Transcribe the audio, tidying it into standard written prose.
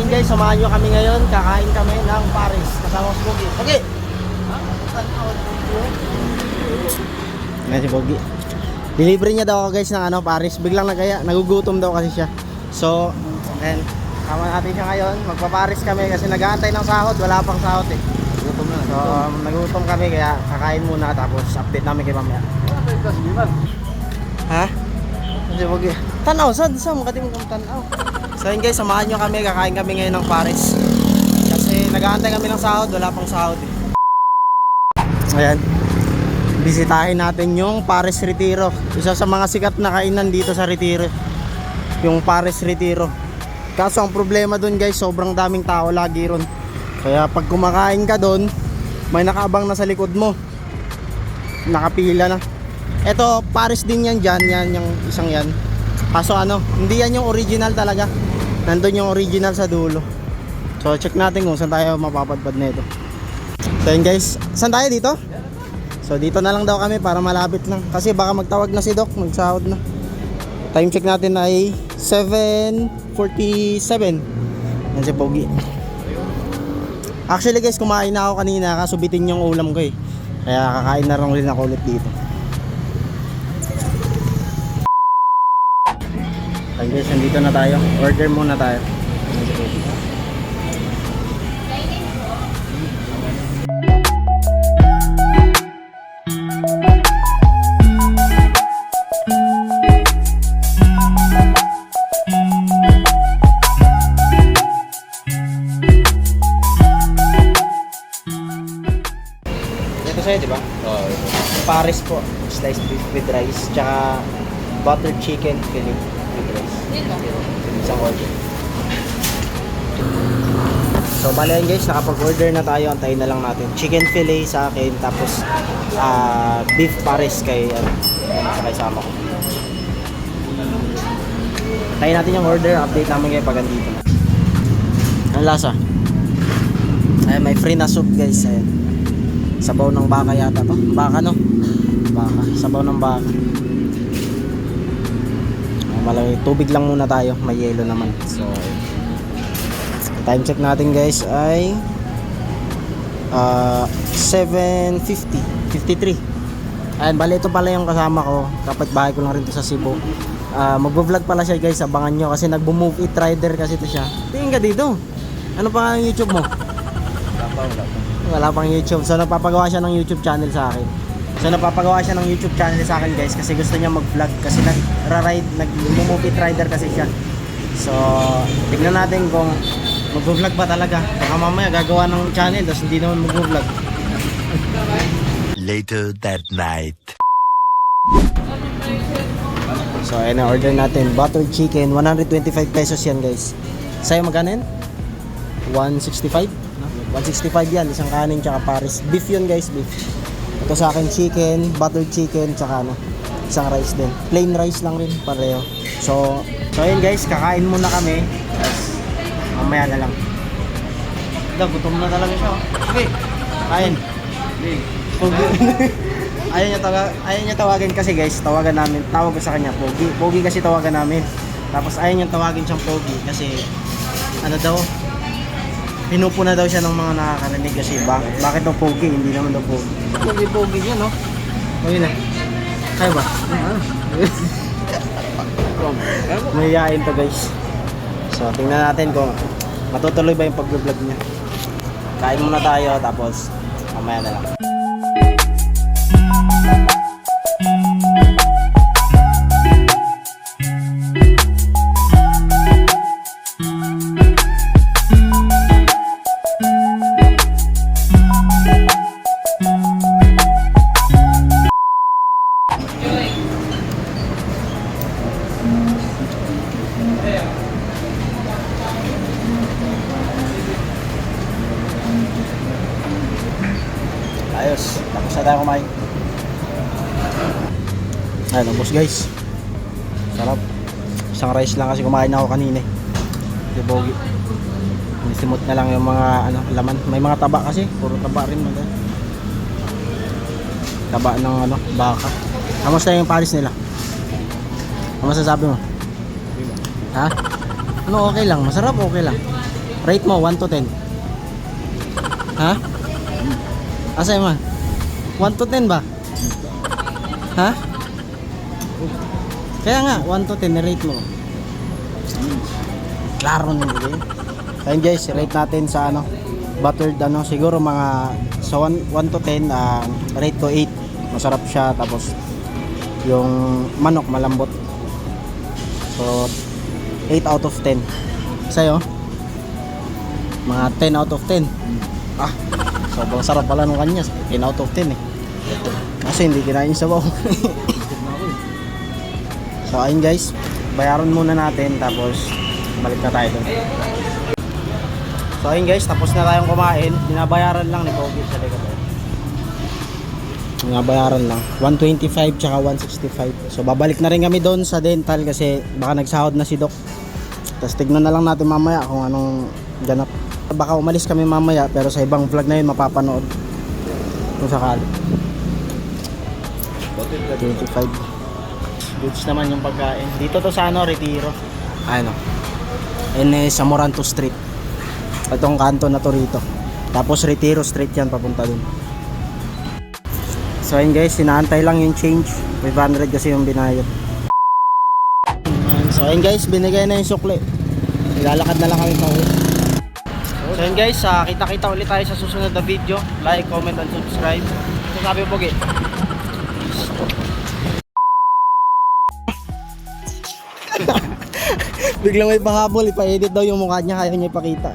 ayun guys, samahan nyo kami ngayon. Kakain kami ng Paris. Kasama si Bogi. Bogi! Ngayon si Bogi. Delivery niya daw ako guys ng Paris. Biglang nagaya, nagugutom daw kasi siya. So, and kama natin siya ngayon. Magpa-Paris kami kasi nag-aantay ng sahod. Wala pang sahod eh. Gutom na. So, nagutom kami kaya kakain muna tapos update namin kay mamaya. Ha? Hindi Bogi. Tanaw, saan makati mo kang tanaw. So yun guys, samahan nyo kami, kakain kami ngayon ng Paris. Kasi nag-aantay kami ng sahod, wala pang sahod eh. Ayan, bisitahin natin yung Paris Retiro. Isa sa mga sikat na kainan dito sa Retiro, yung Paris Retiro. Kaso ang problema dun guys, sobrang daming tao lagi ron. Kaya pag kumakain ka dun, may nakaabang na sa likod mo, nakapila na. Eto, Paris din yan dyan, yan yung isang yan. Kaso hindi yan yung original talaga. Nandun yung original sa dulo. So check natin kung saan tayo mapapadpad nito. So yun guys, saan tayo dito? So dito na lang daw kami para malapit lang. Kasi baka magtawag na si Doc, magsahod na. Time check natin ay 7:47. Yan si Pogi. Actually guys, kumain na ako kanina, kaso bitin yung ulam ko eh. Kaya kakain na rin ulit ako ulit dito. Ay guys, nandito na tayo. Order muna tayo. Ito sa'yo, di ba? Oo. Paris po. Sliced beef with rice. Tsaka buttered chicken fillet with rice. Isang order. So bale yan guys, nakapag-order na tayo. Antayin na lang natin. Chicken fillet sa akin, tapos beef Paris kay sa kasama ko. Antayin natin yung order. Update namin kayo pag andito na. Ang lasa? Ay, may free na soup guys. Ayan. Sabaw ng baka yata to. Baka no? Baka. Sabaw ng baka. Malaki, tubig lang muna tayo, may yelo naman. So time check natin guys ay 7:53. Ayan, bali ito pala yung kasama ko. Kapit bahay ko lang rin to sa Cebu. Magbo-vlog pala siya guys, abangan nyo kasi nagbo-move it rider kasi to siya. Tingin ka dito. Ano pa ang YouTube mo? Wala pang YouTube. So napapagawa siya ng YouTube channel sa akin. So napapagawa siya ng YouTube channel sa akin guys kasi gusto niya mag-vlog kasi nag-move it rider kasi siya. So tignan natin kung mag-vlog ba talaga. Baka mamaya gagawa ng channel tapos hindi naman mag-vlog. Later that night. So ayun na, order natin buttered chicken, 125 pesos yan guys. Sa'yo magkano yan? 165? No? 165 yan, isang kanin tsaka Paris. Beef yun guys, beef. Ito sa akin chicken, buttered chicken, tsaka isang rice din. Plain rice lang rin, pareho. So ayun guys, kakain muna kami. Tapos mamaya na lang. Gutom na talaga siya. Okay, kain. Ayaw niya tawagin kasi guys, tawag ko sa kanya Pogi. Pogi kasi tawagan namin. Tapos ayaw niya tawagin siyang Pogi kasi pinupuna daw siya ng mga nakakarinig kasi bakit daw Pogi, hindi naman daw Pogi. Pogi yun, no? Ayun na. Kaya ba? Mayayain to guys. So tingnan natin kung matutuloy ba yung pag-vlog niya. Kain muna tayo tapos mamaya na lang. Ayos, tapos na tayo kumain. Ayun, ubos guys. Sarap. Isang rice lang kasi kumain ako kanina. Di Bogi. Nisimot na lang yung mga laman. May mga taba kasi, puro taba rin. Taba ng baka. Kamusta yung Paris nila? Ano masasabi mo? Ha? Okay lang, masarap, okay lang. Rate mo 1 to 10. Ha? Asay mo? 1 to 10 ba? Ha? Kaya nga 1 to 10 rate mo. Klaro nyo bigay. Ayun guys, rate natin sa ano, buttered ano, siguro mga sa 1 to 10, rate ko 8. Masarap siya, tapos yung manok malambot. So 8 out of 10. Sa'yo? Mga 10 out of 10. Ah, sobrang sarap pala nung kanya. 10 out of 10 eh. Kasi hindi kinain sa baw. So ayun guys, bayaran muna natin tapos balik na tayo dun. So ayun guys, tapos na tayong kumain. Binabayaran lang ni Pogi sa likod. Binabayaran lang 125 tsaka 165. So babalik na rin kami doon sa dental kasi baka nagsahod na si Doc. Tapos tignan na lang natin mamaya kung anong ganap. Baka umalis kami mamaya pero sa ibang vlog na yun mapapanood kung sakali. 25 goods naman yung pagkain. Dito to sa ano, Retiro. Ano? Sa Moranto Street. Itong kanto na to rito. Tapos Retiro Street yan papunta dun. So ayun guys, sinaantay lang yung change. 500 kasi yung binayad. So ayun guys, binigay na yung sukli. Nilalakad na lang kami pa uwi. So ayun guys, kita-kita ulit tayo sa susunod na video. Like, comment, and subscribe. So sabi mo Pogi. Biglang may pahabol, ipa-edit daw yung mukha niya, kaya niya ipakita.